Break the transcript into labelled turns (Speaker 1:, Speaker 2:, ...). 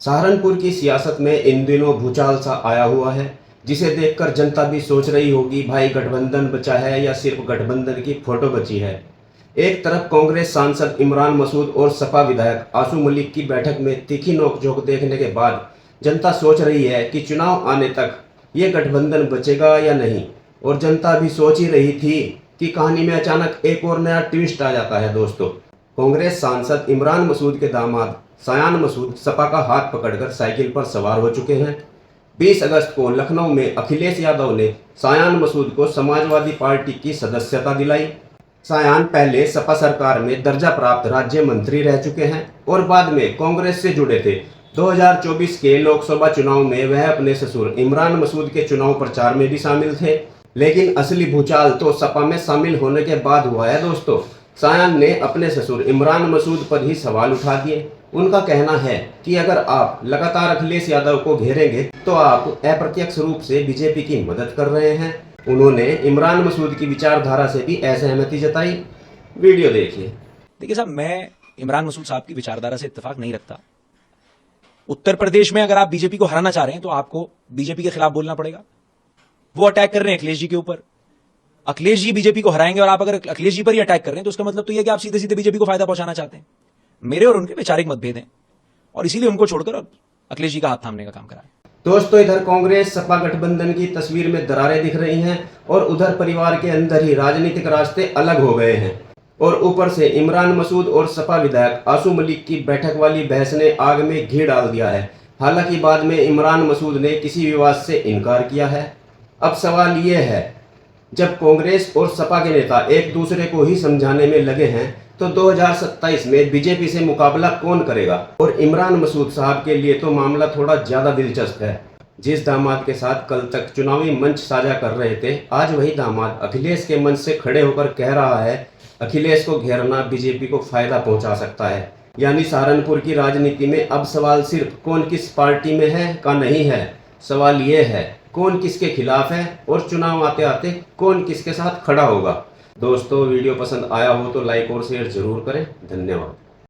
Speaker 1: सहारनपुर की सियासत में इन दिनों भूचाल सा आया हुआ है, जिसे देखकर जनता भी सोच रही होगी भाई गठबंधन बचा है या सिर्फ गठबंधन की फोटो बची है। एक तरफ कांग्रेस सांसद इमरान मसूद और सपा विधायक आशू मलिक की बैठक में तीखी नोकझोंक देखने के बाद जनता सोच रही है कि चुनाव आने तक ये गठबंधन बचेगा या नहीं। और जनता भी सोच ही रही थी कि कहानी में अचानक एक और नया ट्विस्ट आ जाता है। दोस्तों, कांग्रेस सांसद इमरान मसूद के दामाद सायान मसूद सपा का हाथ पकड़कर साइकिल पर सवार हो चुके हैं। 20 अगस्त को लखनऊ में अखिलेश यादव ने सायान मसूद को समाजवादी पार्टी की सदस्यता दिलाई। सायान पहले सपा सरकार में दर्जा प्राप्त राज्य मंत्री रह चुके हैं और बाद में कांग्रेस से जुड़े थे। 2024 के लोकसभा चुनाव में वह अपने ससुर इमरान मसूद के चुनाव प्रचार में भी शामिल थे, लेकिन असली भूचाल तो सपा में शामिल होने के बाद हुआ है। दोस्तों, सायान ने अपने ससुर इमरान मसूद पर ही सवाल उठा दिए। उनका कहना है कि अगर आप लगातार अखिलेश यादव को घेरेंगे तो आप अप्रत्यक्ष रूप से बीजेपी की मदद कर रहे हैं। उन्होंने इमरान मसूद की विचारधारा से भी असहमति जताई। वीडियो देखिए।
Speaker 2: देखिए साहब, मैं इमरान मसूद साहब की विचारधारा से इत्तेफाक नहीं रखता। उत्तर प्रदेश में अगर आप बीजेपी को हराना चाह रहे हैं तो आपको बीजेपी के खिलाफ बोलना पड़ेगा। वो अटैक कर रहे हैं अखिलेश जी के ऊपर। अखिलेश जी बीजेपी को हराएंगे और आप अगर अखिलेश जी पर ही अटैक कर रहे हैं तो उसका मतलब तो यह कि आप सीधे सीधे बीजेपी को फायदा पहुंचाना चाहते हैं। मेरे और उनके वैचारिक मतभेद हैं और इसीलिए उनको छोड़कर अखिलेश जी का हाथ थामने का काम करा है।
Speaker 1: दोस्तों, इधर कांग्रेस सपा गठबंधन की तस्वीर में दरारें दिख रही हैं और उधर परिवार के अंदर ही राजनीतिक रास्ते अलग हो गए हैं। और ऊपर से इमरान मसूद और सपा विधायक आशू मलिक की बैठक वाली बहस ने आग में घी डाल दिया है। हालांकि बाद में इमरान मसूद ने किसी विवाद से इनकार किया है। अब सवाल ये है, जब कांग्रेस और सपा के नेता एक दूसरे को ही समझाने में लगे हैं तो 2027 में बीजेपी से मुकाबला कौन करेगा। और इमरान मसूद साहब के लिए तो मामला थोड़ा ज्यादा दिलचस्प है। जिस दामाद के साथ कल तक चुनावी मंच साझा कर रहे थे, आज वही दामाद अखिलेश के मंच से खड़े होकर कह रहा है अखिलेश को घेरना बीजेपी को फायदा पहुंचा सकता है। यानी सहारनपुर की राजनीति में अब सवाल सिर्फ कौन किस पार्टी में है का नहीं है, सवाल ये है कौन किसके खिलाफ है और चुनाव आते आते कौन किसके साथ खड़ा होगा। दोस्तों, वीडियो पसंद आया हो तो लाइक और शेयर जरूर करें। धन्यवाद।